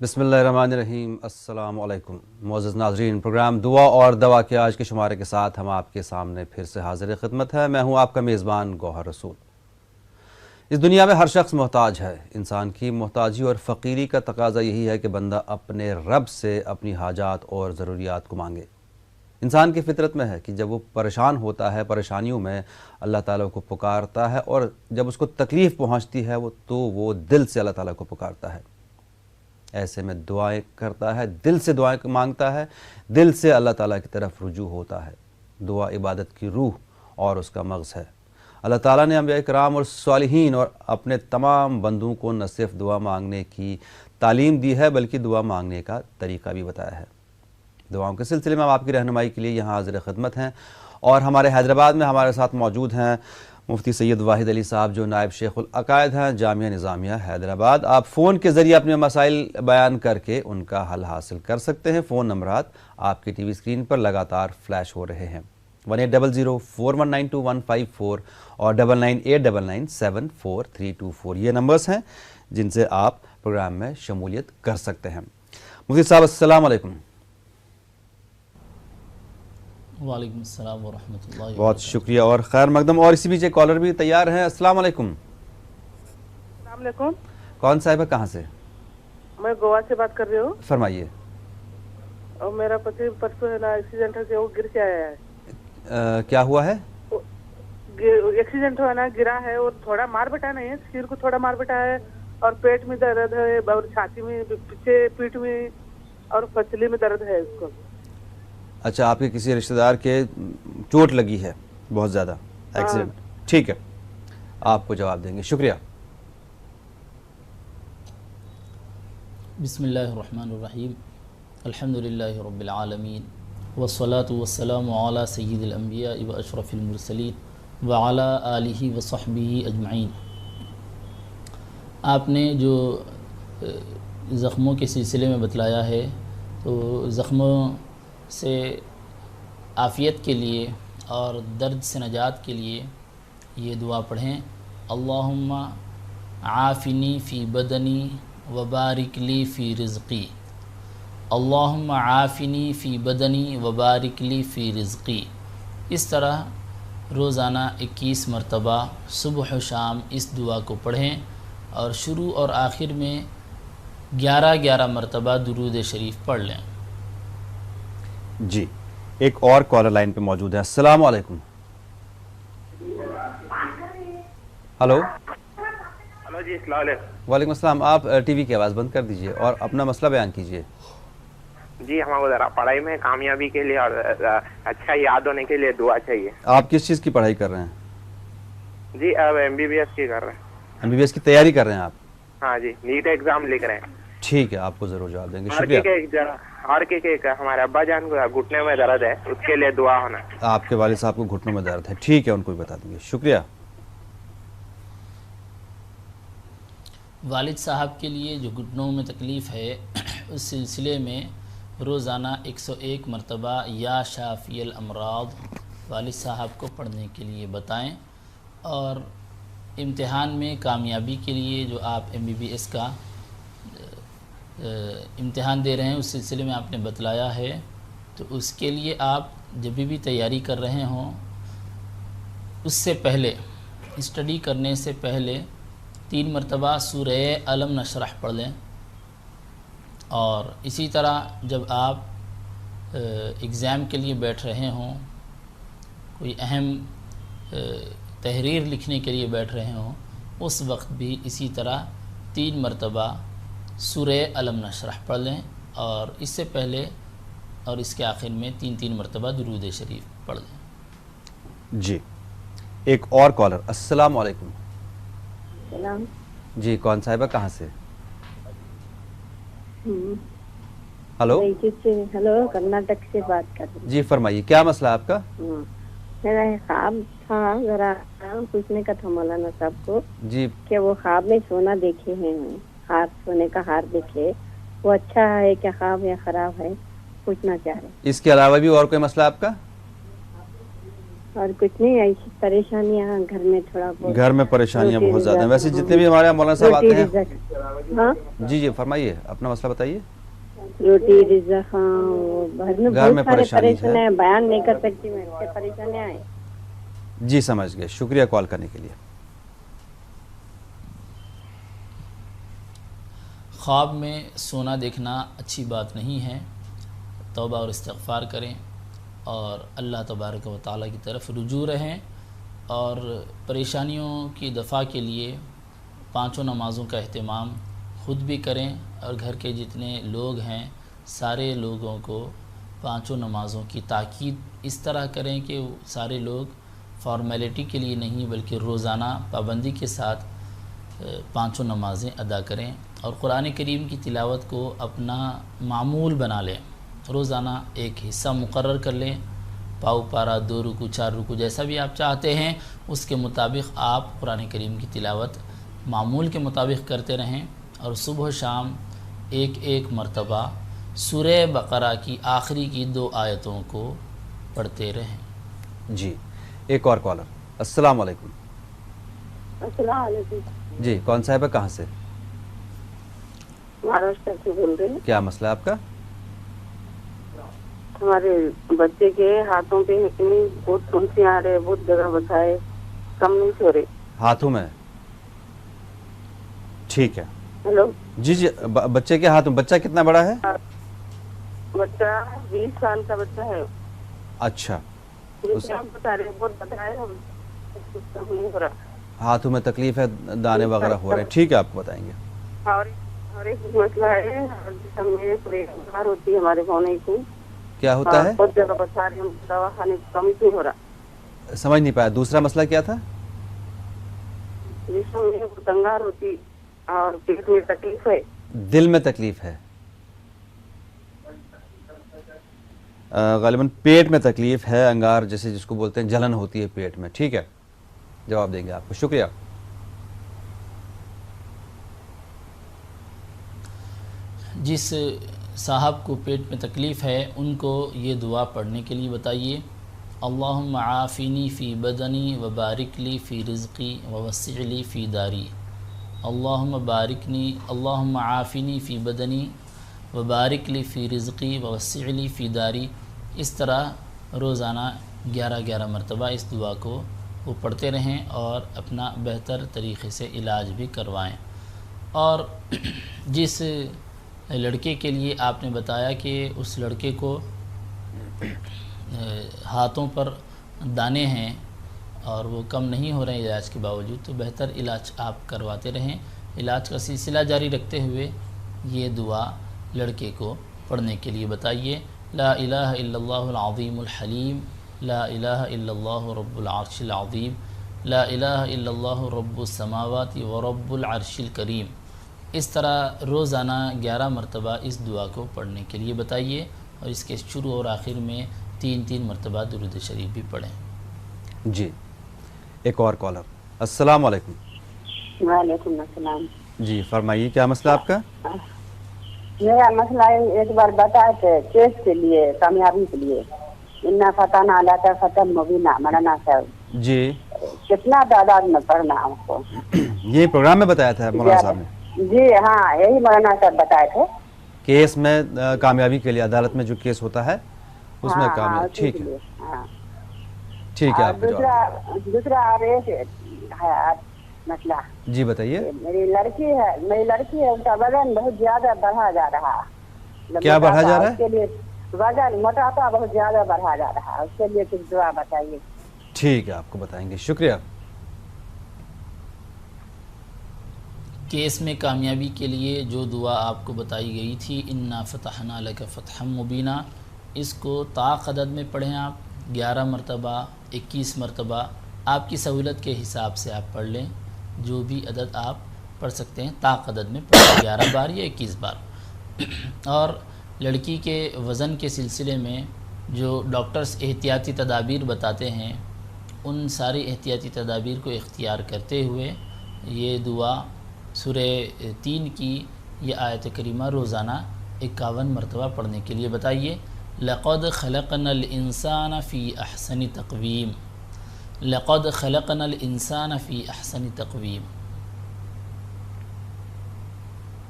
بسم اللہ الرحمن الرحیم۔ السلام علیکم معزز ناظرین، پروگرام دعا اور دوا کے آج کے شمارے کے ساتھ ہم آپ کے سامنے پھر سے حاضر خدمت ہے۔ میں ہوں آپ کا میزبان گوہر رسول۔ اس دنیا میں ہر شخص محتاج ہے۔ انسان کی محتاجی اور فقیری کا تقاضا یہی ہے کہ بندہ اپنے رب سے اپنی حاجات اور ضروریات کو مانگے۔ انسان کی فطرت میں ہے کہ جب وہ پریشان ہوتا ہے، پریشانیوں میں اللہ تعالیٰ کو پکارتا ہے، اور جب اس کو تکلیف پہنچتی ہے تو وہ دل سے اللہ تعالیٰ کو پکارتا ہے، ایسے میں دعائیں کرتا ہے، دل سے دعائیں مانگتا ہے، دل سے اللہ تعالیٰ کی طرف رجوع ہوتا ہے۔ دعا عبادت کی روح اور اس کا مغز ہے۔ اللہ تعالیٰ نے انبیاء کرام اور صالحین اور اپنے تمام بندوں کو نہ صرف دعا مانگنے کی تعلیم دی ہے بلکہ دعا مانگنے کا طریقہ بھی بتایا ہے۔ دعاؤں کے سلسلے میں ہم آپ کی رہنمائی کے لیے یہاں حاضر خدمت ہیں، اور ہمارے حیدرآباد میں ہمارے ساتھ موجود ہیں مفتی سید واحد علی صاحب، جو نائب شیخ العقائد ہیں جامعہ نظامیہ حیدرآباد۔ آپ فون کے ذریعے اپنے مسائل بیان کر کے ان کا حل حاصل کر سکتے ہیں۔ فون نمبرات آپ کی ٹی وی اسکرین پر لگاتار فلیش ہو رہے ہیں، 180041925154 اور 9989974324 یہ نمبرز ہیں جن سے آپ پروگرام میں شمولیت کر سکتے ہیں۔ مفتی صاحب السلام علیکم۔ وعلیکم السلام ورحمۃ اللہ وبرکاتہ۔ بہت شکریہ اور خیر مقدم۔ اور اسی بیچ ایک کالر بھی تیار ہیں۔ السلام علیکم۔ السلام علیکم۔ کون صاحب ہے، کہاں سے؟ میں گوا سے بات کر رہی ہوں، فرمائیے۔ اور میرا پتی پرسوں ہے نا ایکسیڈنٹ ہے کہ وہ گر کے آیا ہے۔ کیا ہوا ہے؟ ایکسیڈنٹ ہوا نا، گرا ہے، اور تھوڑا مار بٹا نہیں ہے، سر کو تھوڑا مار بٹا ہے، اور پیٹ میں درد ہے، اور چھاتی میں، پیچھے پیٹ میں اور پسلی میں درد ہے اس کو۔ اچھا، آپ کے کسی رشتہ دار کے چوٹ لگی ہے بہت زیادہ، ایکسیڈنٹ؟ ٹھیک ہے، آپ کو جواب دیں گے، شکریہ۔ بسم اللہ الرحمن الرحیم، الحمدللہ رب العالمین، والصلاة والسلام علی سید الانبیاء و اشرف المرسلین وعلی آلہ وصحبہ اجمعین۔ آپ نے جو زخموں کے سلسلے میں بتلایا ہے، تو زخموں سے عافیت کے لیے اور درد سے نجات کے لیے یہ دعا پڑھیں: اللہم عافنی فی بدنی وبارک لی فی رزقی، اللہم عافنی فی بدنی وبارک لی فی رزقی۔ اس طرح روزانہ 21 مرتبہ صبح و شام اس دعا کو پڑھیں، اور شروع اور آخر میں 11 مرتبہ درود شریف پڑھ لیں۔ جی، ایک اور کالر لائن پہ موجود ہے۔ السلام علیکم۔ ہلو۔ ہلو جی، السلام علیکم۔ وعلیکم السلام۔ آپ ٹی وی کی آواز بند کر دیجئے اور اپنا مسئلہ بیان کیجئے۔ جی، ہمیں ذرا پڑھائی میں کامیابی کے لیے اور اچھا یاد ہونے کے لیے دعا چاہیے۔ آپ کس چیز کی پڑھائی کر رہے ہیں؟ جی، اب MBBS کی کر رہے ہیں۔ MBBS کی تیاری کر رہے ہیں آپ؟ ہاں جی، نیٹ ایگزام لکھ رہے ہیں۔ ٹھیک ہے، آپ کو ضرور جواب دیں گے، شکریہ۔ اور ہمارے ابا جان کو گھٹنے میں درد ہے، اس کے لیے دعا ہونا۔ آپ کے والد صاحب کو گھٹنوں میں درد ہے، ٹھیک ہے، ان کو بھی بتا دیں گے، شکریہ۔ والد صاحب کے لیے جو گھٹنوں میں تکلیف ہے، اس سلسلے میں روزانہ 101 مرتبہ یا شافی الامراض والد صاحب کو پڑھنے کے لیے بتائیں۔ اور امتحان میں کامیابی کے لیے جو آپ MBBS کا امتحان دے رہے ہیں، اس سلسلے میں آپ نے بتلایا ہے، تو اس کے لیے آپ جب بھی تیاری کر رہے ہوں، اس سے پہلے، اسٹڈی کرنے سے پہلے 3 مرتبہ سورہ علم نشرح پڑھ لیں۔ اور اسی طرح جب آپ ایگزام کے لیے بیٹھ رہے ہوں، کوئی اہم تحریر لکھنے کے لیے بیٹھ رہے ہوں، اس وقت بھی اسی طرح 3 مرتبہ سورہ علم نشرح پڑھ لیں، اور اس سے پہلے اور اس کے آخر میں 3 مرتبہ درود شریف پڑھ لیں۔ جی، ایک اور کالر۔ السلام علیکم۔ سلام۔ جی، کون صاحبہ، کہاں سے؟ ہلو۔ ہلو، کرناٹک سے بات کر رہی ہوں۔ جی، فرمائیے، کیا مسئلہ ہے آپ کا؟ میرا خواب تھا، ذرا پوچھنے کا تھا مولانا صاحب کو جی، کہ وہ خواب میں سونا دیکھے ہیں، ہار، سونے کا ہار دیکھے، وہ اچھا ہے کیا خواب یا خراب ہے، پوچھنا چاہ رہے۔ اس کے علاوہ بھی اور کوئی مسئلہ آپ کا؟ اور کچھ نہیں, ایسی پریشانیاں گھر میں تھوڑا بہت. گھر میں پریشانیاں روٹی بہت زیادہ ہیں. رزق, ویسے جتنے بھی ہمارے یہاں مولانا صاحب روٹی آتے ہیں. رزق, ہاں جی جی فرمائیے, اپنا مسئلہ بتائیے. روٹی رزق, ہاں وہ گھر میں گھر میں بہت سارے پریشانی ہے. پریشانیاں ہیں, بیان نہیں کر سکتی میں, اس سے پریشانیاں ہیں. جی سمجھ گئے, شکریہ کال کرنے کے لیے. خواب میں سونا دیکھنا اچھی بات نہیں ہے. توبہ اور استغفار کریں اور اللہ تبارک و تعالیٰ کی طرف رجوع رہیں, اور پریشانیوں کی دفع کے لیے 5 نمازوں کا اہتمام خود بھی کریں, اور گھر کے جتنے لوگ ہیں سارے لوگوں کو 5 نمازوں کی تاکید اس طرح کریں کہ سارے لوگ فارمیلٹی کے لیے نہیں بلکہ روزانہ پابندی کے ساتھ 5 نمازیں ادا کریں, اور قرآن کریم کی تلاوت کو اپنا معمول بنا لیں. روزانہ ایک حصہ مقرر کر لیں, پاؤ پارا, 2 رکوع, 4 رکوع, جیسا بھی آپ چاہتے ہیں اس کے مطابق آپ قرآن کریم کی تلاوت معمول کے مطابق کرتے رہیں, اور صبح و شام ایک مرتبہ سورہ بقرہ کی آخری کی 2 آیتوں کو پڑھتے رہیں. جی ایک اور کالر. السلام علیکم. السلام علیکم. جی کون صاحب ہے, کہاں سے؟ مہاراشٹر سے بول رہے ہیں. کیا مسئلہ ہے آپ کا؟ ہمارے بچے کے ہاتھوں پہ اتنی بہت پھنسیاں آ رہے, بہت جگہ بسائے, کم نہیں سو رہے. ہاتھوں میں؟ ٹھیک ہے. ہیلو. جی جی, بچے کے ہاتھ میں. بچہ کتنا بڑا ہے؟ بچہ 20 سال کا بچہ ہے. اچھا. بتا رہے بہت بتائے, نہیں ہو رہا. ہاتھوں میں تکلیف ہے, دانے وغیرہ ہو رہے ہیں. ٹھیک ہے آپ کو بتائیں گے. اور ایک مسئلہ ہے, جسم میں پریشان ہوتی ہے ہمارے ہونے کی. کیا ہوتا ہے؟ بہت جگہ بتا رہے, دوا کھانے کی کم نہیں ہو رہا. سمجھ نہیں پایا, دوسرا مسئلہ کیا تھا؟ جسم میں تنگار ہوتی اور پیٹ میں تکلیف ہے. دل میں تکلیف ہے, غالباً پیٹ میں تکلیف ہے, انگار جیسے جس کو بولتے ہیں, جلن ہوتی ہے پیٹ میں. ٹھیک ہے, جواب دیں گے آپ کو. شکریہ. جس صاحب کو پیٹ میں تکلیف ہے ان کو یہ دعا پڑھنے کے لیے بتائیے. اللہم عافینی فی بدنی وبارک لی فی رزقی ووسع لی فی داری. اللہم عافینی فی بدنی وبارک لی فی رزقی ووسع لی فی داری. اس طرح روزانہ 11 مرتبہ اس دعا کو وہ پڑھتے رہیں اور اپنا بہتر طریقے سے علاج بھی کروائیں. اور جس لڑکے کے لیے آپ نے بتایا کہ اس لڑکے کو ہاتھوں پر دانے ہیں اور وہ کم نہیں ہو رہے ہیں علاج کے باوجود, تو بہتر علاج آپ کرواتے رہیں. علاج کا سلسلہ جاری رکھتے ہوئے یہ دعا لڑکے کو پڑھنے کے لیے بتائیے. لا الہ الا اللہ العظیم الحلیم, لا الہ الا اللہ رب العرش العظیم, لا الہ الا اللہ رب السماوات ورب العرش الکریم. اس طرح روزانہ 11 مرتبہ اس دعا کو پڑھنے کے لیے بتائیے, اور اس کے شروع اور آخر میں 3 مرتبہ درود شریف بھی پڑھیں. جی ایک اور کالر. السلام علیکم. وعلیکم السلام. جی فرمائیے, کیا مسئلہ آپ کا؟ میرا مسئلہ ایک بار بتائے تھے کیس کے لیے, کامیابی کے لیے. انا فتحنا لک فتحا مبینا, مولانا صاحب. جی کتنا تعداد میں پڑھنا ہم کو؟ یہ پروگرام میں بتایا تھا مولانا صاحب نے. جی ہاں, یہی مولانا صاحب بتائے تھے. کیس میں کامیابی کے لیے, عدالت میں جو کیس ہوتا ہے اس میں کامیابی. ٹھیک ہے, ٹھیک ہے. آپ دوسرا اور ایک ہے مسئلہ. جی بتائیے. میری لڑکی ہے, اس کا وزن بہت زیادہ بڑھا جا رہا ہے. کیا بڑھا جا رہا ہے؟ اس کے لیے وزن موٹاپا بہت زیادہ بڑھا جا رہا ہے, اس کے لیے کچھ دعا بتائیے. ٹھیک ہے, آپ کو بتائیں گے. شکریہ. کیس میں کامیابی کے لیے جو دعا آپ کو بتائی گئی تھی, انا فتحنا لک فتحا مبینا, اس کو طاق عدد میں پڑھیں آپ. 11 مرتبہ, 21 مرتبہ, آپ کی سہولت کے حساب سے آپ پڑھ لیں. جو بھی عدد آپ پڑھ سکتے ہیں طاق عدد میں پڑھیں, 11 بار یا 21 بار. اور لڑکی کے وزن کے سلسلے میں جو ڈاکٹرز احتیاطی تدابیر بتاتے ہیں, ان ساری احتیاطی تدابیر کو اختیار کرتے ہوئے یہ دعا سورہ 3 کی یہ آیت کریمہ روزانہ 51 مرتبہ پڑھنے کے لیے بتائیے. لقد خلقنا الانسان فی احسن تقویم, لقد خلقنا الانسان فی احسن تقویم.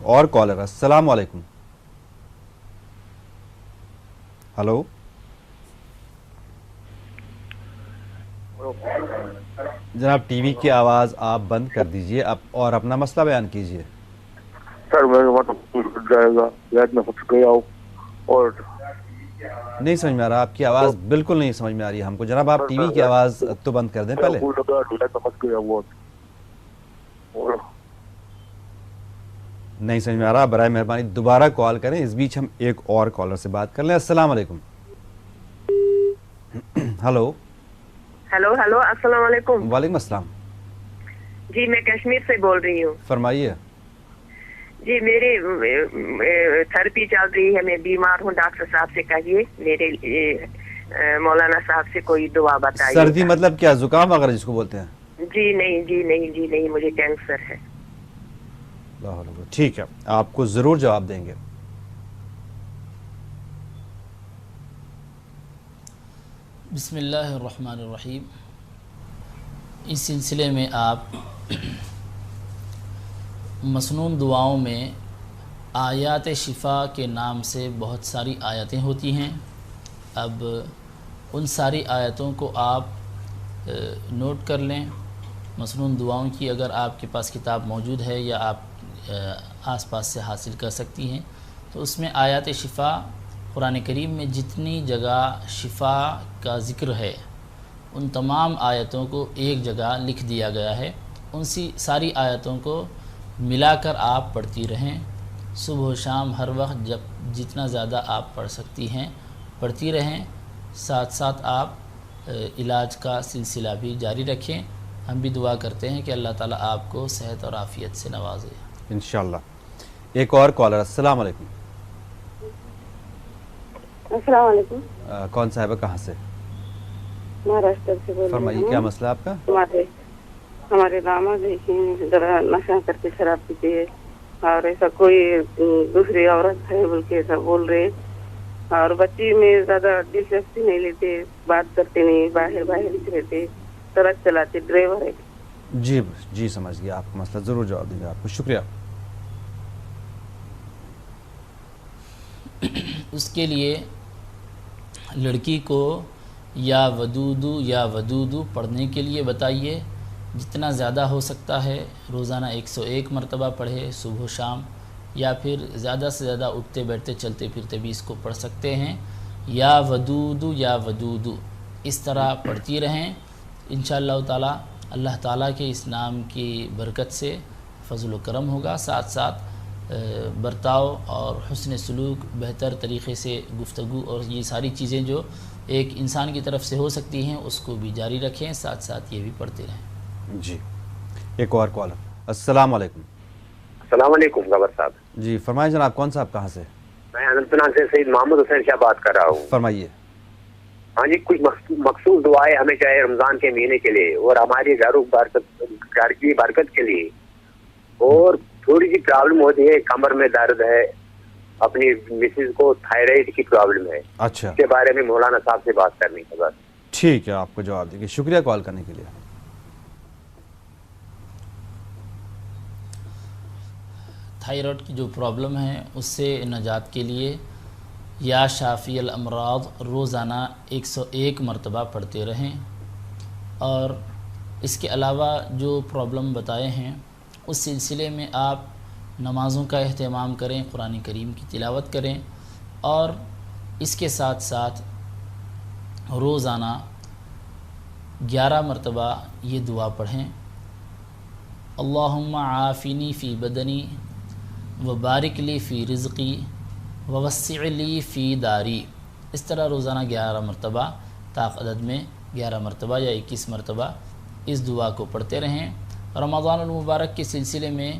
اور کالر. السلام علیکم. ہلو. جناب ٹی وی کی آواز آپ بند کر دیجئے اور اپنا مسئلہ بیان کیجئے. سر میں جائے گا یاد میں پھنس گیا ہوں اور نہیں سمجھ میں آ رہا, آپ کی آواز بالکل نہیں سمجھ میں آ رہی ہے ہم کو. جناب آپ ٹی وی کی آواز تو بند کر دیں پہلے. پھنس گیا ہوا اور نہیں سمجھ میں آ رہا, برائے مہربانی دوبارہ کال کریں. اس بیچ ہم ایک اور کالر سے بات کر لیں. السلام علیکم. ہلو. ہلو ہلو السلام علیکم. وعلیکم السلام. جی میں کشمیر سے بول رہی ہوں. فرمائیے. جی میری تھراپی چل رہی ہے, میں بیمار ہوں. ڈاکٹر صاحب سے کہیے میرے مولانا صاحب سے کوئی دعا بتائیے. سردی مطلب کیا, زکام وغیرہ جس کو بولتے ہیں؟ جی نہیں جی نہیں جی نہیں, مجھے کینسر ہے. ٹھیک ہے, آپ کو ضرور جواب دیں گے. بسم اللہ الرحمن الرحیم. اس سلسلے میں آپ مسنون دعاؤں میں آیات شفا کے نام سے بہت ساری آیتیں ہوتی ہیں. اب ان ساری آیتوں کو آپ نوٹ کر لیں. مسنون دعاؤں کی اگر آپ کے پاس کتاب موجود ہے یا آپ آس پاس سے حاصل کر سکتی ہیں تو اس میں آیات شفا, قرآن کریم میں جتنی جگہ شفا کا ذکر ہے ان تمام آیتوں کو ایک جگہ لکھ دیا گیا ہے. ان ساری آیتوں کو ملا کر آپ پڑھتی رہیں. صبح و شام ہر وقت جتنا زیادہ آپ پڑھ سکتی ہیں پڑھتی رہیں. ساتھ ساتھ آپ علاج کا سلسلہ بھی جاری رکھیں. ہم بھی دعا کرتے ہیں کہ اللہ تعالیٰ آپ کو صحت اور عافیت سے نوازے انشاءاللہ. ایک اور کالر. السلام علیکم. السلام علیکم. کون صاحبہ, کہاں سے؟ مہاراشٹر سے بول رہی ہوں. فرمائیے کیا مسئلہ آپ کا؟ ہمارے داماد دیکھیں ذرا نشہ کر کے شراب پیتے ہیں اور ایسا کوئی دوسری عورت ہے بول کے ایسا بول رہے, اور بچی میں زیادہ دلچسپی نہیں لیتے, بات کرتے نہیں, باہر رہتے, ٹرک چلاتے, ڈرائیور ہے. جی جی سمجھ گیا آپ کا مسئلہ, ضرور جواب دیں گے آپ کو. شکریہ. اس کے لیے لڑکی کو یا ودودو پڑھنے کے لیے بتائیے. جتنا زیادہ ہو سکتا ہے روزانہ 101 مرتبہ پڑھے صبح و شام, یا پھر زیادہ سے زیادہ اٹھتے بیٹھتے چلتے پھرتے بھی اس کو پڑھ سکتے ہیں. یا ودودو اس طرح پڑھتی رہیں. انشاءاللہ تعالی اللہ تعالیٰ کے اس نام کی برکت سے فضل و کرم ہوگا. ساتھ ساتھ برتاؤ اور حسن سلوک, بہتر طریقے سے گفتگو اور یہ ساری چیزیں جو ایک انسان کی طرف سے ہو سکتی ہیں اس کو بھی جاری رکھیں. ساتھ ساتھ یہ بھی پڑھتے رہیں. جی ایک اور کالر. السلام علیکم. السلام علیکم گور صاحب. جی فرمائیں جناب, کون صاحب کہاں سے؟ میں اننت ناگ سے سید محمد حسین شاہ بات کر رہا ہوں. فرمائیے. ہاں جی, کچھ مخصوص دعائیں ہمیں چاہے رمضان کے مہینے کے لیے اور ہماری گھر کی برکت کے لیے. اور تھوڑی سی پرابلم ہوتی ہے, کمر میں درد ہے, اپنی مسز کو تھائرائڈ کی پرابلم ہے. اچھا, اس کے بارے میں مولانا صاحب سے بات کرنی ہے بس. ٹھیک ہے, آپ کو جواب دیں گے. شکریہ کال کرنے کے لیے. تھائرائڈ کی جو پرابلم ہے اس سے نجات کے لیے یا شافی الامراض روزانہ 101 مرتبہ پڑھتے رہیں. اور اس کے علاوہ جو پرابلم بتائے ہیں اس سلسلے میں آپ نمازوں کا اہتمام کریں, قرآن کریم کی تلاوت کریں, اور اس کے ساتھ ساتھ روزانہ 11 مرتبہ یہ دعا پڑھیں. اللہم عافنی فی بدنی وبارک لی فی رزقی ووسع لی فی داری. اس طرح روزانہ 11 مرتبہ طاق عدد میں 11 مرتبہ یا 21 مرتبہ اس دعا کو پڑھتے رہیں. رمضان المبارک کے سلسلے میں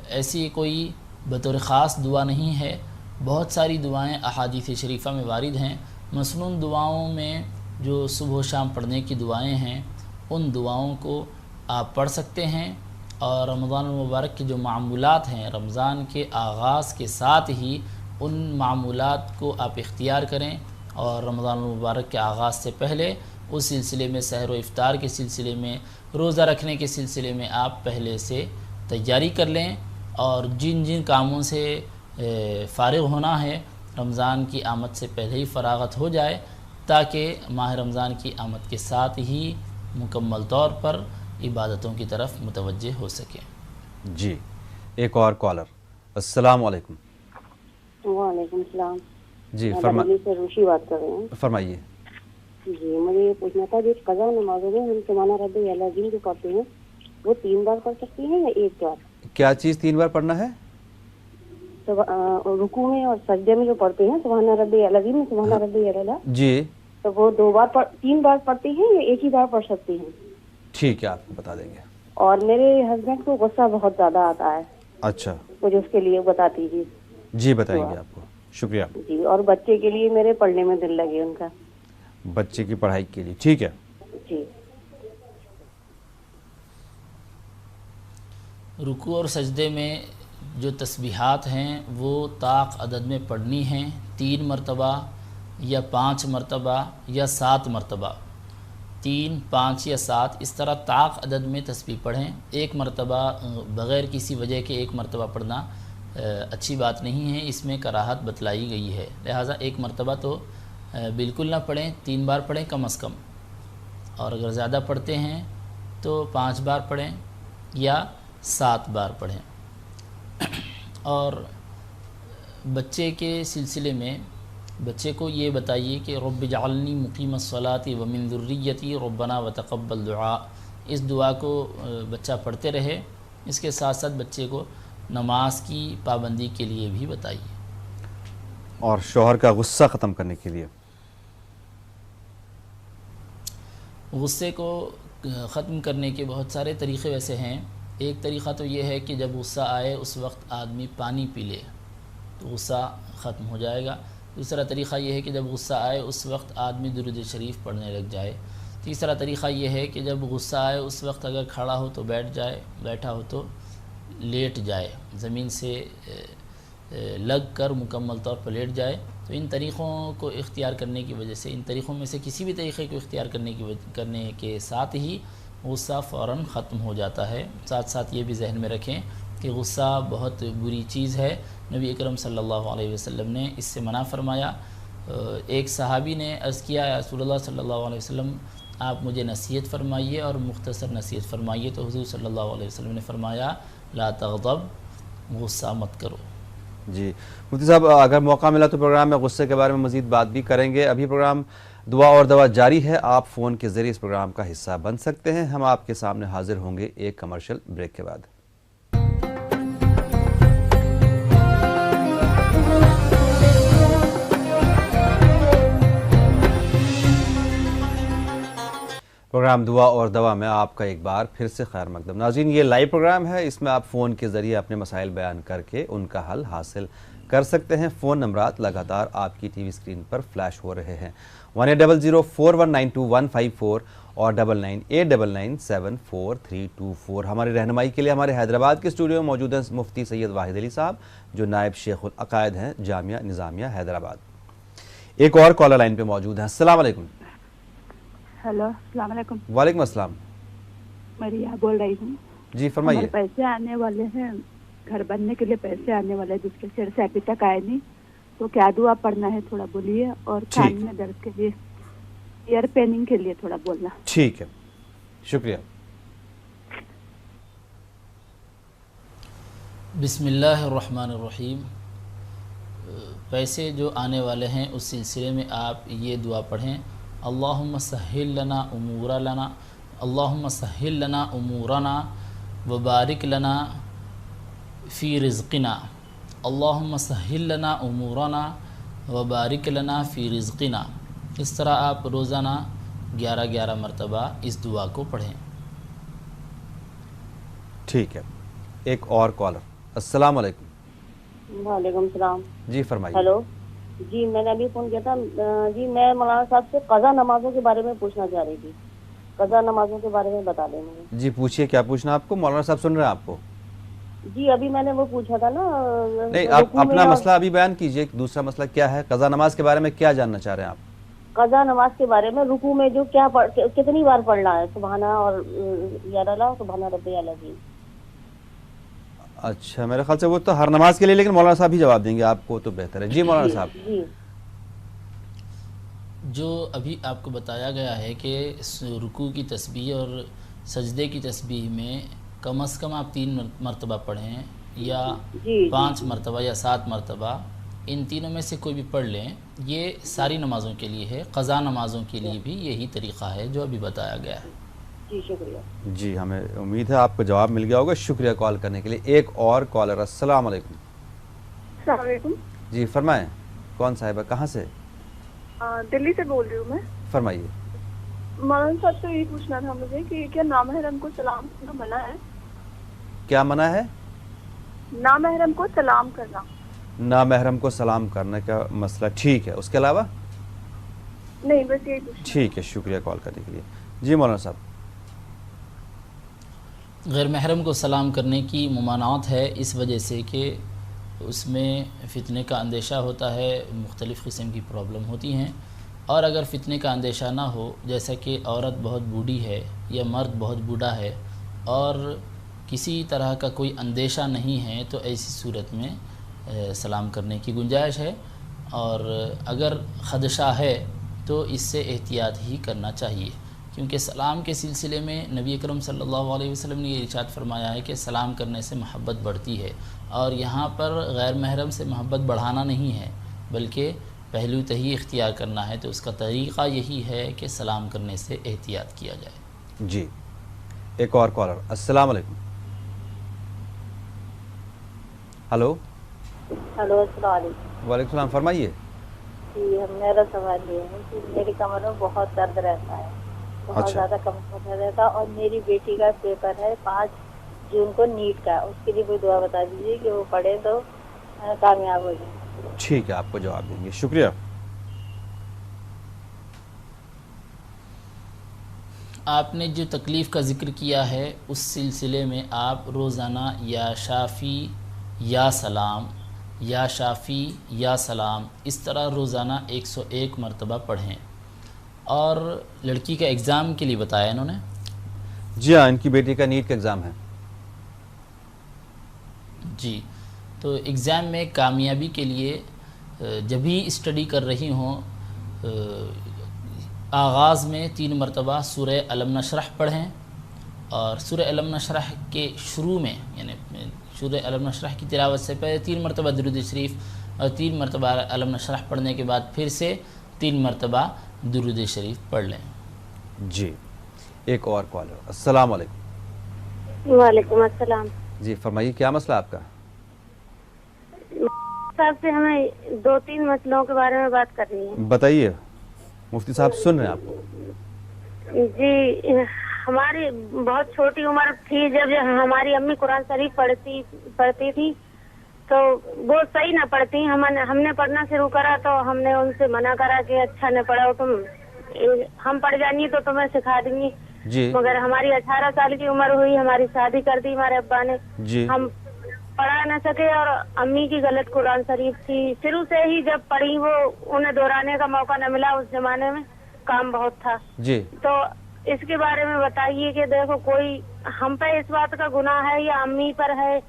ایسی کوئی بطور خاص دعا نہیں ہے, بہت ساری دعائیں احادیث شریفہ میں وارد ہیں. مسنون دعاؤں میں جو صبح و شام پڑھنے کی دعائیں ہیں ان دعاؤں کو آپ پڑھ سکتے ہیں. اور رمضان المبارک کے جو معمولات ہیں رمضان کے آغاز کے ساتھ ہی ان معمولات کو آپ اختیار کریں, اور رمضان المبارک کے آغاز سے پہلے اس سلسلے میں سحر و افطار کے سلسلے میں روزہ رکھنے کے سلسلے میں آپ پہلے سے تیاری کر لیں، اور جن جن کاموں سے فارغ ہونا ہے رمضان کی آمد سے پہلے ہی فراغت ہو جائے، تاکہ ماہ رمضان کی آمد کے ساتھ ہی مکمل طور پر عبادتوں کی طرف متوجہ ہو سکیں۔ جی ایک اور کالر، السلام علیکم۔ وعلیکم السلام۔ جی میں دہلی سے روشی بات کر رہے ہیں۔ فرمائیے۔ جی مجھے یہ پوچھنا تھا جو قضا نمازوں میں ہم سبحان ربی العظیم جو پڑھتے ہیں وہ 3 بار پڑھ سکتی ہیں یا 1 بار؟ کیا چیز 3 بار پڑھنا ہے؟ رکوع میں اور سجدے میں جو پڑھتے ہیں سبحان ربی العظیم میں سبحان ربی الاعلیٰ، جی تو وہ 3 بار پڑھتی ہیں یا 1 ہی بار پڑھ سکتی ہیں؟ ٹھیک ہے، آپ کو بتا دیں گے۔ اور میرے ہسبینڈ کو غصہ بہت زیادہ آتا ہے، اچھا مجھے اس کے لیے بتا دیجیے۔ جی بتائیں گے آپ کو، شکریہ۔ جی اور بچے کے لیے میرے پڑھنے میں دل لگے ان کا، بچے کی پڑھائی کے لیے، ٹھیک ہے۔ جی رکوع اور سجدے میں جو تسبیحات ہیں وہ طاق عدد میں پڑھنی ہیں، 3 مرتبہ یا 5 مرتبہ یا 7 مرتبہ، 3، 5 یا 7 اس طرح طاق عدد میں تسبیح پڑھیں۔ 1 مرتبہ بغیر کسی وجہ کے 1 مرتبہ پڑھنا اچھی بات نہیں ہے، اس میں کراہت بتلائی گئی ہے، لہٰذا 1 مرتبہ تو بالکل نہ پڑھیں، 3 بار پڑھیں کم از کم، اور اگر زیادہ پڑھتے ہیں تو 5 بار پڑھیں یا 7 بار پڑھیں۔ اور بچے کے سلسلے میں بچے کو یہ بتائیے کہ رب اجعلنی مقیم الصلاۃ ومن ذریتی ربنا وتقبل دعاء، اس دعا کو بچہ پڑھتے رہے، اس کے ساتھ ساتھ بچے کو نماز کی پابندی کے لیے بھی بتائیے۔ اور شوہر کا غصہ ختم کرنے کے لیے؟ غصے کو ختم کرنے کے بہت سارے طریقے ویسے ہیں۔ ایک طریقہ تو یہ ہے کہ جب غصہ آئے اس وقت آدمی پانی پی لے تو غصہ ختم ہو جائے گا۔ دوسرا طریقہ یہ ہے کہ جب غصہ آئے اس وقت آدمی درود شریف پڑھنے لگ جائے۔ تیسرا طریقہ یہ ہے کہ جب غصہ آئے اس وقت اگر کھڑا ہو تو بیٹھ جائے، بیٹھا ہو تو لیٹ جائے، زمین سے لگ کر مکمل طور پر لیٹ جائے۔ تو ان طریقوں کو اختیار کرنے کی وجہ سے، ان طریقوں میں سے کسی بھی طریقے کو اختیار کرنے کے ساتھ ہی غصہ فوراً ختم ہو جاتا ہے۔ ساتھ ساتھ یہ بھی ذہن میں رکھیں کہ غصہ بہت بری چیز ہے، نبی اکرم صلی اللہ علیہ وسلم نے اس سے منع فرمایا۔ ایک صحابی نے عرض کیا، یا رسول اللہ صلی اللہ علیہ وسلم آپ مجھے نصیحت فرمائیے اور مختصر نصیحت فرمائیے، تو حضور صلی اللہ علیہ وسلم نے فرمایا لا تغضب، غصہ مت کرو۔ جی مفتی صاحب، اگر موقع ملا تو پروگرام میں غصے کے بارے میں مزید بات بھی کریں گے۔ ابھی پروگرام دعا اور دوا جاری ہے، آپ فون کے ذریعے اس پروگرام کا حصہ بن سکتے ہیں۔ ہم آپ کے سامنے حاضر ہوں گے ایک کمرشل بریک کے بعد۔ پروگرام دعا اور دوا میں آپ کا ایک بار پھر سے خیر مقدم۔ ناظرین، یہ لائیو پروگرام ہے، اس میں آپ فون کے ذریعے اپنے مسائل بیان کر کے ان کا حل حاصل کر سکتے ہیں۔ فون نمبرات لگاتار آپ کی ٹی وی اسکرین پر فلیش ہو رہے ہیں، 180041925154 اور 9989974324۔ ہماری رہنمائی کے لیے ہمارے حیدرآباد کے اسٹوڈیو میں موجود ہیں مفتی سید واحد علی صاحب، جو نائب شیخ العقائد ہیں جامعہ نظامیہ حیدرآباد۔ ایک اور کالر لائن پہ موجود ہیں، السلام علیکم۔ ہیلو، السلام علیکم۔ وعلیکم السلام۔ مریا بول رہی ہوں۔ جی فرمائیے۔ ہمارے پیسے آنے والے ہیں، گھر بننے کے لیے پیسے آنے والے ہیں، جس کے سر سے ابھی تک آئے نہیں، تو کیا دعا پڑھنا ہے تھوڑا بولیے، اور کان میں درد کے لیے، ایئر پیننگ کے لیے تھوڑا بولنا۔ ٹھیک ہے، شکریہ۔ بسم اللہ الرحمن الرحیم۔ پیسے جو آنے والے ہیں اس سلسلے میں آپ یہ دعا پڑھیں، اللہم سہل لنا امورنا، اللہم سہل لنا امورنا وبارک لنا فی رزقنا، اللہم سہل لنا امورنا وبارک لنا فی رزقنا۔ اس طرح آپ روزانہ 11 مرتبہ اس دعا کو پڑھیں۔ ٹھیک ہے، ایک اور کالر، السلام علیکم۔ وعلیکم السلام۔ جی فرمائیے۔ ہیلو جی، میں نے ابھی فون کیا تھا جی، میں مولانا صاحب سے قضا نمازوں کے بارے میں پوچھنا چاہ رہی تھی، قضا نمازوں کے بارے میں بتا دیں مجھے۔ جی پوچھیے، کیا پوچھنا آپ کو؟ مولانا صاحب سن رہے ہیں آپ کو؟ جی ابھی میں نے وہ پوچھا تھا نا، نہیں، آپ اپنا مسئلہ ابھی بیان کیجئے، دوسرا مسئلہ کیا ہے؟ قضا نماز کے بارے میں کیا جاننا چاہ رہے ہیں آپ؟ قضا نماز کے بارے میں رکوع میں جو کیا کتنی بار پڑھنا ہے، سبحانہ اور یا اللہ سبحانہ ربی العظیم؟ اچھا، میرے خیال سے وہ تو ہر نماز کے لیے، لیکن مولانا صاحب ہی جواب دیں گے آپ کو تو بہتر ہے. جی مولانا صاحب. جی جو ابھی آپ کو بتایا گیا ہے کہ رکوع کی تسبیح اور سجدے کی تسبیح میں کم از کم آپ 3 مرتبہ پڑھیں یا 5 مرتبہ یا 7 مرتبہ، ان تینوں میں سے کوئی بھی پڑھ لیں. یہ ساری نمازوں کے لیے ہے، قضا نمازوں کے لیے بھی یہی طریقہ ہے جو ابھی بتایا گیا ہے. جی شکریہ. جی ہمیں امید ہے آپ کو جواب مل گیا ہوگا. شکریہ کال کرنے کے لیے. ایک اور کالر. السلام علیکم. السلام علیکم. جی فرمائیں. کون صاحبہ، کہاں سے؟ دلی سے بول رہی ہوں میں. فرمائیے. مولانا صاحب سے یہ پوچھنا تھا مجھے کہ کیا نامحرم کو سلام کرنا منع ہے؟ کیا منع ہے؟ نامحرم کو سلام کرنا. نامحرم کو سلام کرنے کا مسئلہ ٹھیک ہے، اس کے علاوہ نہیں، بس یہی پوچھنا. ٹھیک ہے، شکریہ کال کرنے کے لیے. جی مولانا صاحب. غیر محرم کو سلام کرنے کی ممانعت ہے اس وجہ سے کہ اس میں فتنے کا اندیشہ ہوتا ہے، مختلف قسم کی پرابلم ہوتی ہیں. اور اگر فتنے کا اندیشہ نہ ہو، جیسا کہ عورت بہت بوڑھی ہے یا مرد بہت بوڑھا ہے اور کسی طرح کا کوئی اندیشہ نہیں ہے، تو ایسی صورت میں سلام کرنے کی گنجائش ہے. اور اگر خدشہ ہے تو اس سے احتیاط ہی کرنا چاہیے، کیونکہ سلام کے سلسلے میں نبی اکرم صلی اللہ علیہ وسلم نے یہ ارشاد فرمایا ہے کہ سلام کرنے سے محبت بڑھتی ہے. اور یہاں پر غیر محرم سے محبت بڑھانا نہیں ہے، بلکہ پہلو تہی اختیار کرنا ہے. تو اس کا طریقہ یہی ہے کہ سلام کرنے سے احتیاط کیا جائے. جی ایک اور کالر. السلام علیکم. ہلو. ہلو السلام علیکم. وعلیکم السلام. فرمائیے. جی میرا سوال یہ ہے کہ میری کمر میں بہت درد رہتا ہے، بہت زیادہ کمر میں رہتا ہے، اور میری بیٹی کا پیپر ہے 5 جون کو نیٹ کا. اس کے لیے کوئی دعا بتا دیجیے کہ وہ پڑھے تو کامیاب ہو جائے. ٹھیک ہے، آپ کو جواب دیں گے. شکریہ. آپ نے جو تکلیف کا ذکر کیا ہے اس سلسلے میں آپ روزانہ یا شافی یا سلام یا شافی یا سلام اس طرح روزانہ 101 مرتبہ پڑھیں. اور لڑکی کا ایگزام کے لیے بتایا انہوں نے. جی ہاں، ان کی بیٹی کا نیٹ کا ایگزام ہے. جی تو ایگزام میں کامیابی کے لیے جب بھی اسٹڈی کر رہی ہوں، آغاز میں 3 مرتبہ سورہ الم نشرح پڑھیں، اور سورہ الم نشرح کے شروع میں یعنی سورہ الم نشرح کی تلاوت سے پہلے 3 مرتبہ درود شریف اور 3 مرتبہ الم نشرح پڑھنے کے بعد پھر سے 3 مرتبہ درود شریف پڑھ لیں. جی ایک اور کالر. السلام علیکم. وعلیکم السلام. جی فرمائیے، کیا مسئلہ آپ کا؟ صاحب سے ہمیں 2-3 مسئلوں کے بارے میں بات کرنی ہے. بتائیے، مفتی صاحب سن رہے ہیں آپ کو. جی ہماری بہت چھوٹی عمر تھی جب ہماری امی قرآن شریف پڑھتی تھی، تو وہ صحیح نہ پڑھتی. ہم نے پڑھنا شروع کرا تو ہم نے ان سے منع کرا کہ اچھا نہ پڑھاؤ تم، ہم پڑھ جائیں گی تو تمہیں سکھا دیں گی. جی مگر ہماری 18 سال کی عمر ہوئی، ہماری شادی کر دی ہمارے ابا نے. جی ہم پڑھا نہ سکے، اور امی کی غلط قرآن شریف تھی. شروع سے ہی جب پڑھی وہ انہیں دہرانے کا موقع نہ ملا. اس زمانے میں کام بہت تھا. جی تو اس کے بارے میں بتائیے کہ دیکھو کوئی ہم پہ اس بات کا گناہ ہے یا امی پر ہے،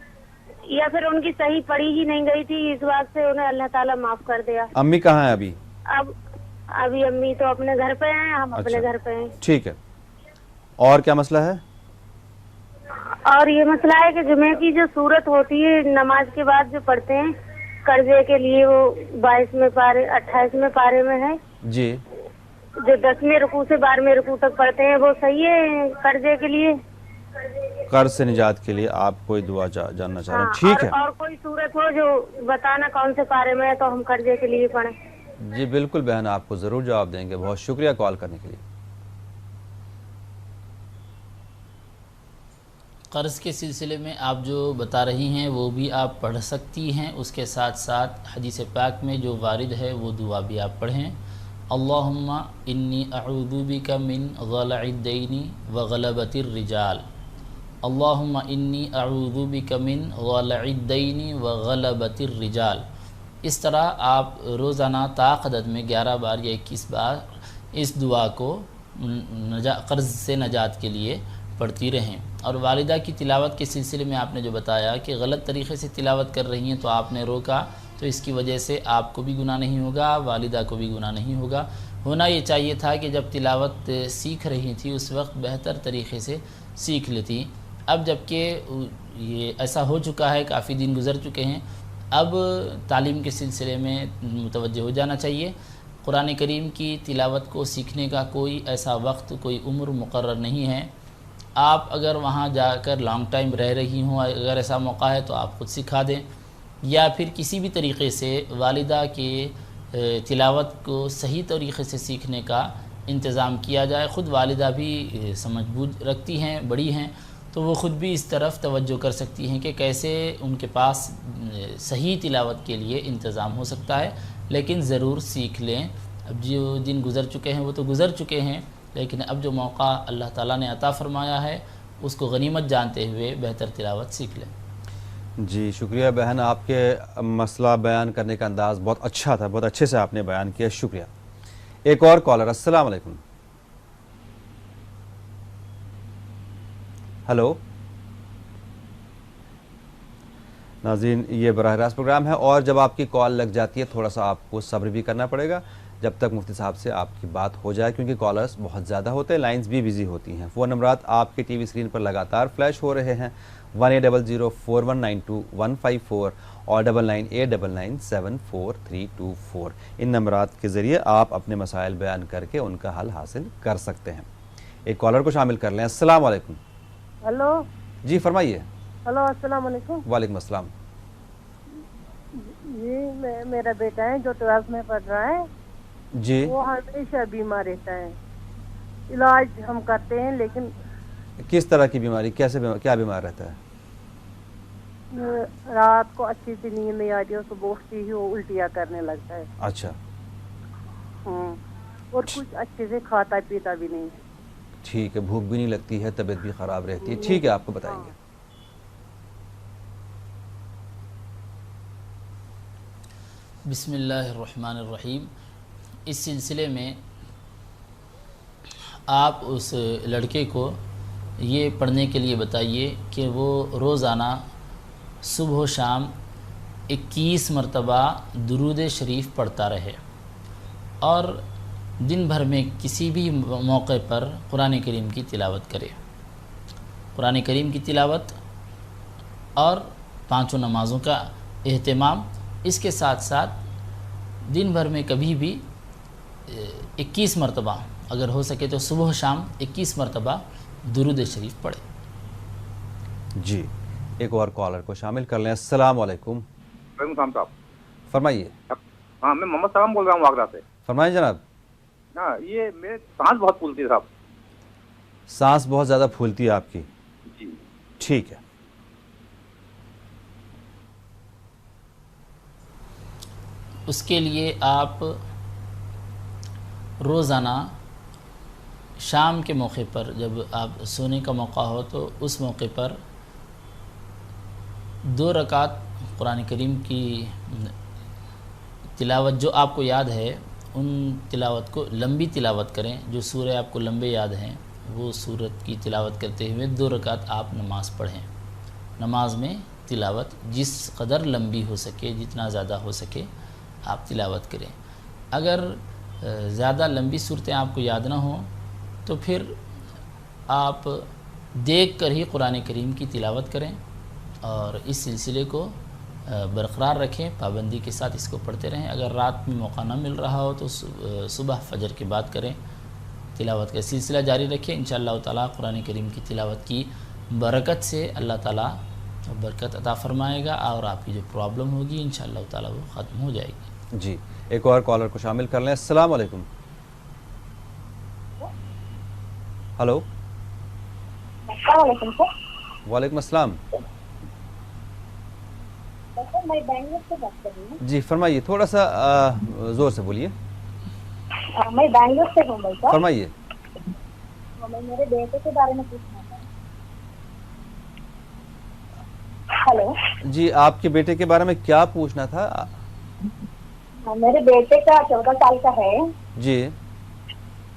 یا پھر ان کی صحیح پڑھی ہی نہیں گئی تھی، اس بات سے انہیں اللہ تعالیٰ معاف کر دیا. امی کہاں ہیں ابھی؟ ابھی امی تو اپنے گھر پہ ہیں، ہم اپنے گھر پہ ہیں. ٹھیک ہے. اور کیا مسئلہ ہے؟ اور یہ مسئلہ ہے کہ جمعے کی جو صورت ہوتی ہے نماز کے بعد جو پڑھتے ہیں قرضے کے لیے، وہ 22ویں پارے 28ویں پارے میں ہے. جی جو 10ویں رکوع سے 12ویں رکوع تک پڑھتے ہیں، وہ صحیح ہے قرضے کے لیے؟ قرض سے نجات کے لیے آپ کوئی دعا جاننا چاہ رہے ہیں؟ ٹھیک ہے. اور کوئی صورت ہو جو بتانا کون سے پارے میں ہے تو ہم قرضے کے لیے پڑھیں. جی بالکل بہن، آپ کو ضرور جواب دیں گے. بہت شکریہ کال کرنے کے لیے. قرض کے سلسلے میں آپ جو بتا رہی ہیں وہ بھی آپ پڑھ سکتی ہیں. اس کے ساتھ ساتھ حدیث پاک میں جو وارد ہے وہ دعا بھی آپ پڑھیں. اللہم انی اعوذ بک من غلع الدین وغلبۃ الرجال. اللہم انی اعوذ بک من غلع الدین وغلبۃ الرجال. اس طرح آپ روزانہ تا عدد میں 11 بار یا 21 بار اس دعا کو قرض سے نجات کے لیے پڑھتی رہیں. اور والدہ کی تلاوت کے سلسلے میں آپ نے جو بتایا کہ غلط طریقے سے تلاوت کر رہی ہیں تو آپ نے روکا، تو اس کی وجہ سے آپ کو بھی گناہ نہیں ہوگا، والدہ کو بھی گناہ نہیں ہوگا. ہونا یہ چاہیے تھا کہ جب تلاوت سیکھ رہی تھی اس وقت بہتر طریقے سے سیکھ لیتی. اب جب کہ یہ ایسا ہو چکا ہے، کافی دن گزر چکے ہیں، اب تعلیم کے سلسلے میں متوجہ ہو جانا چاہیے. قرآن کریم کی تلاوت کو سیکھنے کا کوئی ایسا وقت، کوئی عمر مقرر نہیں ہے. آپ اگر وہاں جا کر لانگ ٹائم رہ رہی ہوں، اگر ایسا موقع ہے تو آپ خود سکھا دیں، یا پھر کسی بھی طریقے سے والدہ کے تلاوت کو صحیح طریقے سے سیکھنے کا انتظام کیا جائے. خود والدہ بھی سمجھ بوجھ رکھتی ہیں، بڑی ہیں، تو وہ خود بھی اس طرف توجہ کر سکتی ہیں کہ کیسے ان کے پاس صحیح تلاوت کے لیے انتظام ہو سکتا ہے. لیکن ضرور سیکھ لیں. اب جو دن گزر چکے ہیں وہ تو گزر چکے ہیں، لیکن اب جو موقع اللہ تعالیٰ نے عطا فرمایا ہے اس کو غنیمت جانتے ہوئے بہتر تلاوت سیکھ لیں. جی شکریہ بہن، آپ کے مسئلہ بیان کرنے کا انداز بہت اچھا تھا، بہت اچھے سے آپ نے بیان کیا، شکریہ. ایک اور کالر. السلام علیکم. ہلو ناظرین، یہ براہ راست پروگرام ہے اور جب آپ کی کال لگ جاتی ہے تھوڑا سا آپ کو صبر بھی کرنا پڑے گا جب تک مفتی صاحب سے آپ کی بات ہو جائے، کیونکہ کالرز بہت زیادہ ہوتے ہیں، لائنز بھی بزی ہوتی ہیں. فون نمبرات آپ کے ٹی وی اسکرین پر لگاتار فلیش ہو رہے ہیں، 180041922154 اور 9989974324. ان نمبرات کے ذریعے آپ اپنے مسائل بیان کر کے ان کا حل حاصل کر سکتے ہیں. ایک کالر کو شامل کر لیں. السلام علیکم. ہلو جی فرمائیے. ہلو السلام علیکم. وعلیکم السلام. جی میرا بیٹا ہے جو 12th میں پڑھ رہا ہے، جی وہ ہمیشہ بیمار رہتا ہے. علاج ہم کرتے ہیں لیکن کس طرح کی بیماری، کیا بیمار رہتا ہے؟ رات کو اچھی سی نیند نہیں آتی، اس کو اٹھتی ہی وہ الٹیاں کرنے لگتا ہے. اچھا. اور کچھ اچھے سے کھاتا پیتا بھی نہیں. ٹھیک ہے، بھوک بھی نہیں لگتی ہے، طبیعت بھی خراب رہتی ہے. ٹھیک ہے، آپ کو بتائیں گے. بسم اللہ الرحمن الرحیم. اس سلسلے میں آپ اس لڑکے کو یہ پڑھنے کے لیے بتائیے کہ وہ روزانہ صبح و شام 21 مرتبہ درود شریف پڑھتا رہے اور دن بھر میں کسی بھی موقع پر قرآن کریم کی تلاوت کرے. قرآن کریم کی تلاوت اور 5 نمازوں کا اہتمام، اس کے ساتھ ساتھ دن بھر میں کبھی بھی 21 مرتبہ اگر ہو سکے تو صبح و شام 21 مرتبہ درود شریف پڑھے. جی ایک اور کالر کو شامل کر لیں. السلام علیکم. وعلیکم السلام صاحب. فرمائیے. ہاں میں محمد سلام بول رہا ہوں آگرہ سے. فرمائیں جناب. ہاں یہ میرے سانس بہت پھولتی ہے صاحب. سانس بہت زیادہ پھولتی ہے آپ کی؟ جی ٹھیک ہے. اس کے لیے آپ روزانہ شام کے موقع پر جب آپ سونے کا موقع ہو تو اس موقع پر 2 رکعت قرآن کریم کی تلاوت جو آپ کو یاد ہے ان تلاوت کو لمبی تلاوت کریں. جو سورہ آپ کو لمبے یاد ہیں وہ سورت کی تلاوت کرتے ہوئے 2 رکعت آپ نماز پڑھیں. نماز میں تلاوت جس قدر لمبی ہو سکے، جتنا زیادہ ہو سکے آپ تلاوت کریں. اگر زیادہ لمبی صورتیں آپ کو یاد نہ ہوں تو پھر آپ دیکھ کر ہی قرآن کریم کی تلاوت کریں اور اس سلسلے کو برقرار رکھیں، پابندی کے ساتھ اس کو پڑھتے رہیں. اگر رات میں موقع نہ مل رہا ہو تو صبح فجر کے بعد کریں. تلاوت کا سلسلہ جاری رکھیں. انشاءاللہ تعالیٰ قرآن کریم کی تلاوت کی برکت سے اللہ تعالیٰ برکت عطا فرمائے گا اور آپ کی جو پرابلم ہوگی انشاءاللہ تعالیٰ وہ ختم ہو جائے گی. جی ایک اور کالر کو شامل کر لیں. السلام علیکم. ہلو. السلام علیکم سر. وعلیکم السلام. میں بینگلور سے بات کر رہی ہوں. جی فرمائیے، تھوڑا سا زور سے بولیے. میں بینگلور سے ہوں بھائی صاحب. فرمائیے. میں میرے بیٹے کے بارے میں پوچھنا تھا. ہلو. جی آپ کے بیٹے کے بارے میں کیا پوچھنا تھا؟ میرے بیٹے کا 14 سال کا ہے. جی.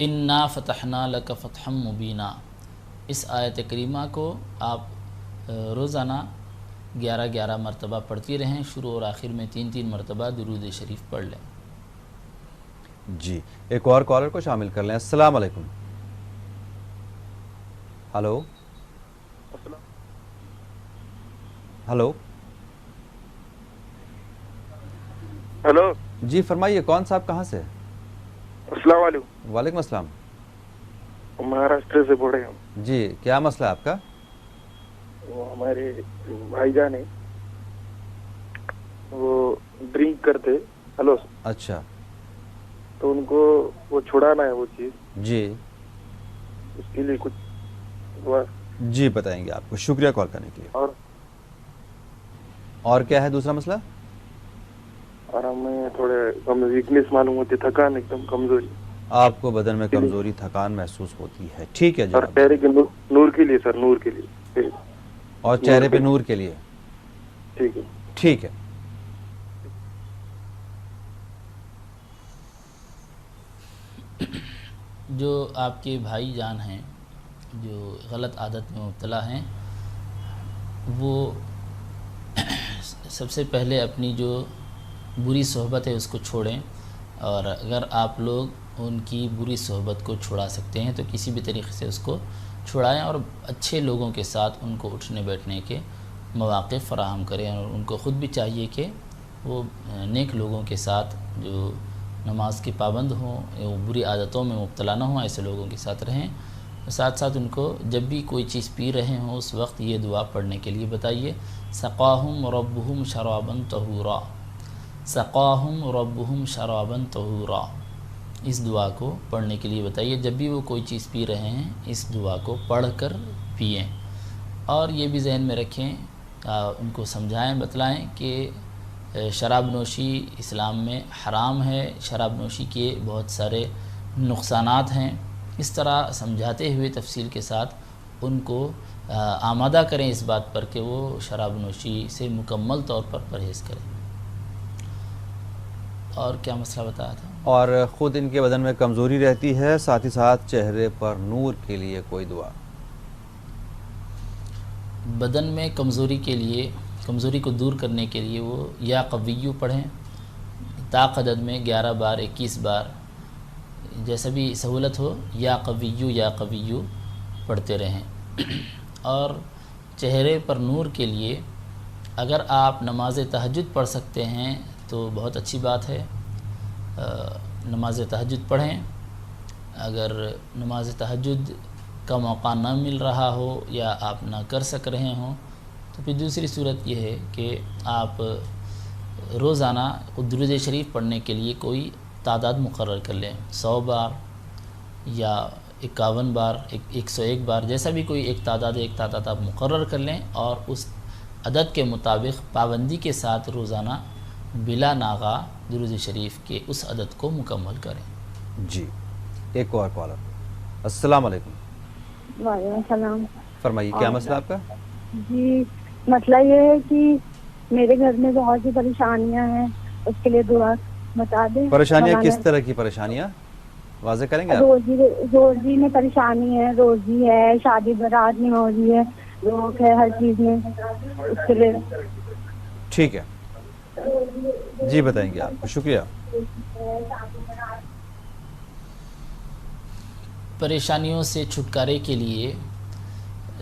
انا فتحنا لک فتحا مبینا، اس آیت کریمہ کو آپ روزانہ 11 مرتبہ پڑھتی رہیں، شروع اور آخر میں 3 مرتبہ درود شریف پڑھ لیں۔ جی ایک اور کالر کو شامل کر لیں۔ السلام علیکم۔ ہلو ہلو ہلو جی فرمائیے، کون صاحب کہاں سے؟ السلام علیکم۔ وعلیکم السلام۔ مہاراشٹر سے بول رہے ہیں۔ جی کیا مسئلہ آپ کا؟ وہ ہمارے بھائی جان ہیں، وہ ڈرنک کرتے۔ ہلو اچھا، تو ان کو وہ چھڑانا ہے وہ چیز، جی اس کے لیے کچھ دعا۔ جی بتائیں گے آپ کو، شکریہ کال کرنے کے لیے۔ اور کیا ہے دوسرا مسئلہ؟ اور ہمیں تھوڑے ویکنیس معلوم ہوتی، تھکان، ایک دم کمزوری۔ آپ کو بدن میں کمزوری، تھکان محسوس ہوتی ہے، ٹھیک ہے جی۔ اور چہرے کے نور کے لیے سر، نور کے لیے، اور چہرے پہ نور کے لیے، ٹھیک ہے ٹھیک ہے۔ جو آپ کے بھائی جان ہیں جو غلط عادت میں مبتلا ہیں، وہ سب سے پہلے اپنی جو بری صحبت ہے اس کو چھوڑیں، اور اگر آپ لوگ ان کی بری صحبت کو چھڑا سکتے ہیں تو کسی بھی طریقے سے اس کو چھڑائیں، اور اچھے لوگوں کے ساتھ ان کو اٹھنے بیٹھنے کے مواقع فراہم کریں، اور ان کو خود بھی چاہیے کہ وہ نیک لوگوں کے ساتھ جو نماز کے پابند ہوں، وہ بری عادتوں میں مبتلا نہ ہوں، ایسے لوگوں کے ساتھ رہیں۔ ساتھ ساتھ ان کو جب بھی کوئی چیز پی رہے ہوں اس وقت یہ دعا پڑھنے کے لیے بتائیے، سقاہم ربہم شرابا طہورا، سقاہم ربہم شرابا طہورا، اس دعا کو پڑھنے کے لیے بتائیے۔ جب بھی وہ کوئی چیز پی رہے ہیں اس دعا کو پڑھ کر پئیں، اور یہ بھی ذہن میں رکھیں، ان کو سمجھائیں، بتلائیں کہ شراب نوشی اسلام میں حرام ہے، شراب نوشی کے بہت سارے نقصانات ہیں، اس طرح سمجھاتے ہوئے تفصیل کے ساتھ ان کو آمادہ کریں اس بات پر کہ وہ شراب نوشی سے مکمل طور پر پرہیز کریں۔ اور کیا مسئلہ بتایا تھا؟ اور خود ان کے بدن میں کمزوری رہتی ہے، ساتھ ہی ساتھ چہرے پر نور کے لیے کوئی دعا؟ بدن میں کمزوری کے لیے، کمزوری کو دور کرنے کے لیے وہ یا قویو پڑھیں، طاقت میں 11 بار 21 بار جیسا بھی سہولت ہو، یا قویو پڑھتے رہیں۔ اور چہرے پر نور کے لیے اگر آپ نماز تہجد پڑھ سکتے ہیں تو بہت اچھی بات ہے، نماز تہجد پڑھیں۔ اگر نماز تہجد کا موقع نہ مل رہا ہو یا آپ نہ کر سک رہے ہوں تو پھر دوسری صورت یہ ہے کہ آپ روزانہ درود شریف پڑھنے کے لیے کوئی تعداد مقرر کر لیں، 100 بار یا 51 بار، 101 بار، جیسا بھی کوئی ایک تعداد آپ مقرر کر لیں، اور اس عدد کے مطابق پابندی کے ساتھ روزانہ بلا ناغہ درود شریف کے اس عدد کو مکمل کریں۔ جی ایک اور کالر۔ السلام علیکم۔ وعلیکم السلام۔ فرمائیے کیا مسئلہ آپ کا؟ جی مسئلہ یہ ہے کہ میرے گھر میں بہت سی پریشانیاں ہیں، اس کے لیے دعا بتا دیں۔ پریشانیاں کس طرح کی پریشانیاں واضح کریں گے آپ؟ روزی میں پریشانی ہے، روزی ہے، شادی برات نہیں ہو رہی ہے، روک ہے ہر چیز میں، اس کے لیے۔ ٹھیک ہے جی بتائیں گے آپ کو، شکریہ۔ پریشانیوں سے چھٹکارے کے لیے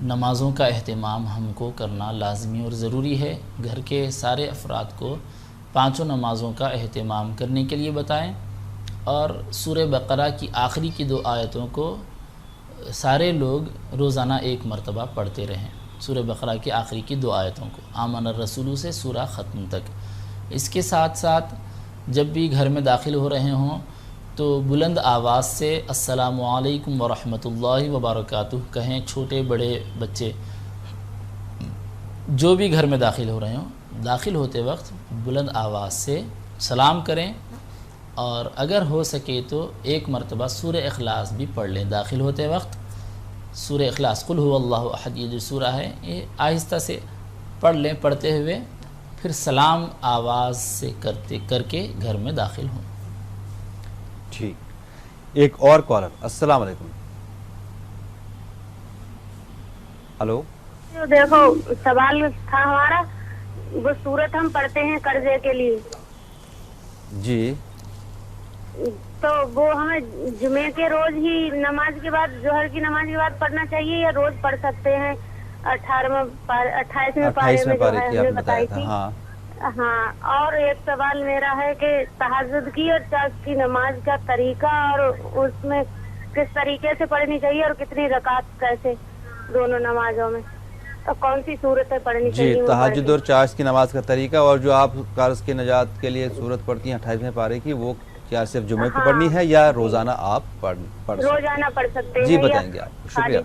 نمازوں کا اہتمام ہم کو کرنا لازمی اور ضروری ہے۔ گھر کے سارے افراد کو 5 نمازوں کا اہتمام کرنے کے لیے بتائیں، اور سورہ بقرہ کی آخری کی 2 آیتوں کو سارے لوگ روزانہ 1 مرتبہ پڑھتے رہیں، سورہ بقرہ کی آخری کی 2 آیتوں کو، آمن الرسول سے سورہ ختم تک۔ اس کے ساتھ ساتھ جب بھی گھر میں داخل ہو رہے ہوں تو بلند آواز سے السلام علیکم ورحمۃ اللہ وبرکاتہ کہیں، چھوٹے بڑے بچے جو بھی گھر میں داخل ہو رہے ہوں، داخل ہوتے وقت بلند آواز سے سلام کریں، اور اگر ہو سکے تو 1 مرتبہ سورہ اخلاص بھی پڑھ لیں داخل ہوتے وقت۔ سورہ اخلاص قل هو اللہ احد، یہ جو سورہ ہے یہ آہستہ سے پڑھ لیں، پڑھتے ہوئے پھر سلام آواز سے کر کے گھر میں داخل ہوں۔ ٹھیک، ایک اور کالر. السلام علیکم. ہلو. دیکھو سوال تھا ہمارا، وہ سورت ہم پڑھتے ہیں قرضے کے لیے جی، تو وہ ہمیں جمعے کے روز ہی نماز کے بعد، ظہر کی نماز کے بعد پڑھنا چاہیے یا روز پڑھ سکتے ہیں؟ 28ویں پارے میں جو ہے ہم نے بتائی تھی. ہاں، اور ایک سوال میرا ہے کہ تہجد کی اور چاشت کی نماز کا طریقہ اور اس میں کس طریقے سے پڑھنی چاہیے اور کتنی رکعت کیسے دونوں نمازوں میں، اور کون سی صورتیں پڑھنی چاہیے؟ جی، تہجد اور چاشت کی نماز کا طریقہ، اور جو آپ قرض کی نجات کے لیے صورت پڑھتی ہیں 28ویں پارے کی، وہ کیا صرف جمعے کو پڑھنی ہے یا روزانہ آپ پڑھ سکتے ہیں؟ روزانہ پڑھ سکتے ہیں. جی بتائیں گے آپ. شکریہ.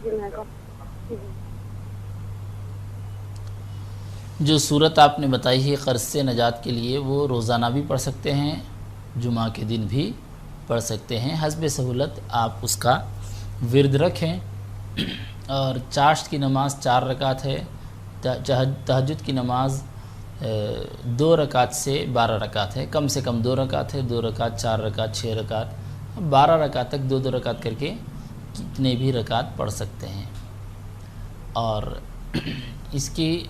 جو صورت آپ نے بتائی ہے قرض سے نجات کے لیے، وہ روزانہ بھی پڑھ سکتے ہیں، جمعہ کے دن بھی پڑھ سکتے ہیں. حسب سہولت آپ اس کا ورد رکھیں. اور چاشت کی نماز 4 رکعت ہے. تہجد کی نماز 2 رکعت سے 12 رکعت ہے. کم سے کم 2 رکعت ہے. 2 رکعت، 4 رکعت، 6 رکعت، 12 رکعت تک 2 رکعت کر کے کتنے بھی رکعت پڑھ سکتے ہیں. اور اس کی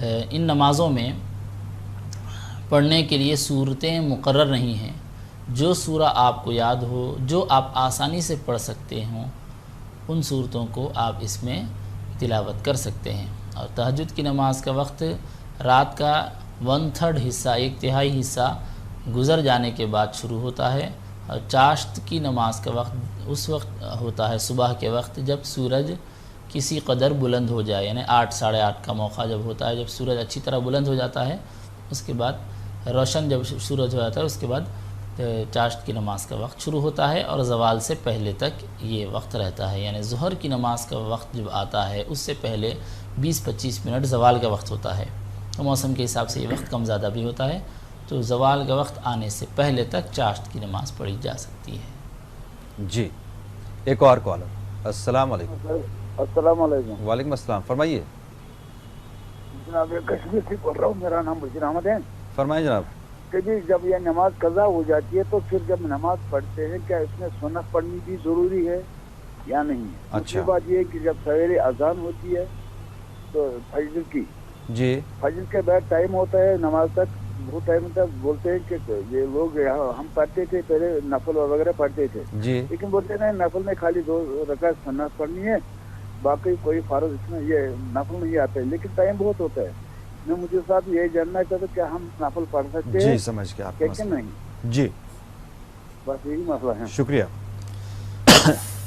ان نمازوں میں پڑھنے کے لیے صورتیں مقرر نہیں ہیں. جو سورہ آپ کو یاد ہو، جو آپ آسانی سے پڑھ سکتے ہوں، ان صورتوں کو آپ اس میں تلاوت کر سکتے ہیں. اور تہجد کی نماز کا وقت رات کا 1/3 حصہ، 1/3 حصہ گزر جانے کے بعد شروع ہوتا ہے. اور چاشت کی نماز کا وقت اس وقت ہوتا ہے صبح کے وقت جب سورج کسی قدر بلند ہو جائے، یعنی 8 ساڑھے 8 کا موقع جب ہوتا ہے، جب سورج اچھی طرح بلند ہو جاتا ہے، اس کے بعد روشن جب سورج ہو جاتا ہے، اس کے بعد چاشت کی نماز کا وقت شروع ہوتا ہے. اور زوال سے پہلے تک یہ وقت رہتا ہے. یعنی ظہر کی نماز کا وقت جب آتا ہے، اس سے پہلے 20-25 منٹ زوال کا وقت ہوتا ہے. تو موسم کے حساب سے یہ وقت کم زیادہ بھی ہوتا ہے. تو زوال کا وقت آنے سے پہلے تک چاشت کی نماز پڑھی جا سکتی ہے. جی، ایک اور کالر. السلام علیکم. السلام علیکم. وعلیکم السلام. فرمائیے جناب. کشمیر سے بول رہا ہوں، میرا نام بشیر احمد ہے. فرمائیں جناب. کہ جی جب یہ نماز قضا ہو جاتی ہے تو پھر جب نماز پڑھتے ہیں کیا اس میں سنت پڑھنی بھی ضروری ہے یا نہیں؟ اچھی بات یہ ہے کہ جب سویرے اذان ہوتی ہے تو فجر کی، جی فجر کے بعد ٹائم ہوتا ہے نماز تک، وہ ٹائم تک بولتے ہیں کہ یہ لوگ ہم پڑھتے تھے پہلے نفل وغیرہ پڑھتے تھے، جی لیکن بولتے ہیں نفل میں خالی 2 رکعت سنت پڑھنی ہے، باقی کوئی فرض اس میں یہ نفل نہیں آتا ہے، لیکن ٹائم بہت ہوتا ہے. میں مجھے صاحب یہ جاننا چاہتا کہ ہم نفل پڑھ سکتے ہیں؟ جی سمجھ گیا آپ کہ نہیں. جی بس یہی مسئلہ ہے. شکریہ.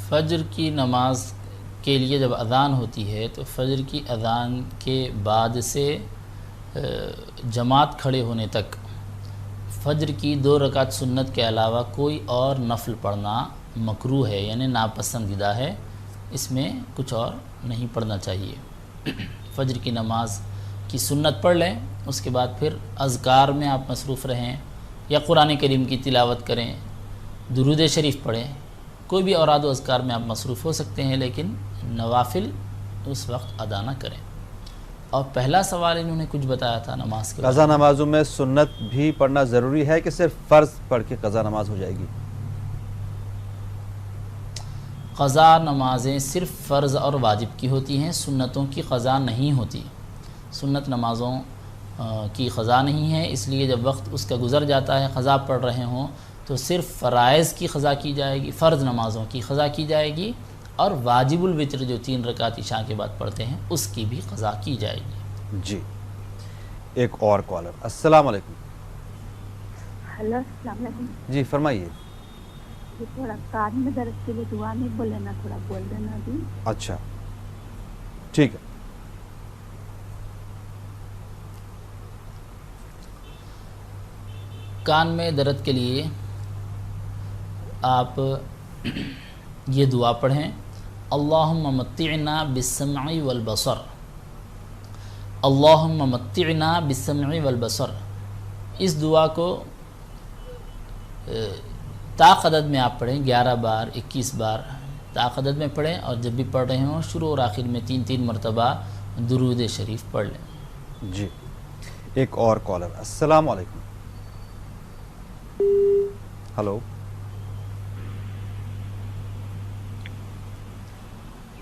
فجر کی نماز کے لیے جب اذان ہوتی ہے تو فجر کی اذان کے بعد سے جماعت کھڑے ہونے تک فجر کی 2 رکعت سنت کے علاوہ کوئی اور نفل پڑھنا مکروہ ہے، یعنی ناپسندیدہ ہے. اس میں کچھ اور نہیں پڑھنا چاہیے. فجر کی نماز کی سنت پڑھ لیں، اس کے بعد پھر اذکار میں آپ مصروف رہیں یا قرآن کریم کی تلاوت کریں، درود شریف پڑھیں، کوئی بھی اوراد و اذکار میں آپ مصروف ہو سکتے ہیں، لیکن نوافل اس وقت ادا نہ کریں. اور پہلا سوال انہوں نے کچھ بتایا تھا نماز کے قضا نمازوں میں سنت بھی پڑھنا ضروری ہے کہ صرف فرض پڑھ کے قضا نماز ہو جائے گی؟ قضا نمازیں صرف فرض اور واجب کی ہوتی ہیں، سنتوں کی قضا نہیں ہوتی. سنت نمازوں کی قضا نہیں ہے، اس لیے جب وقت اس کا گزر جاتا ہے، قضا پڑھ رہے ہوں تو صرف فرائض کی قضا کی جائے گی، فرض نمازوں کی قضا کی جائے گی، اور واجب الوتر جو 3 رکعت عشاء کے بعد پڑھتے ہیں اس کی بھی قضا کی جائے گی. جی، ایک اور کالر. السلام علیکم. ہلو، السلام علیکم. جی فرمائیے. تھوڑا کان میں درد کے لیے دعا نہیں بولے نا، تھوڑا بول دینا بھی. اچھا ٹھیک ہے. کان میں درد کے لیے آپ یہ دعا پڑھیں: اللہم متعنا بالسمع والبصر، اللہم متعنا بالسمع والبصر. اس دعا کو طاق عدد میں آپ پڑھیں، 11 بار 21 بار طاق عدد میں پڑھیں، اور جب بھی پڑھ رہے ہوں شروع اور آخر میں 3 مرتبہ درود شریف پڑھ لیں. جی، ایک اور کالر. السلام علیکم. ہلو.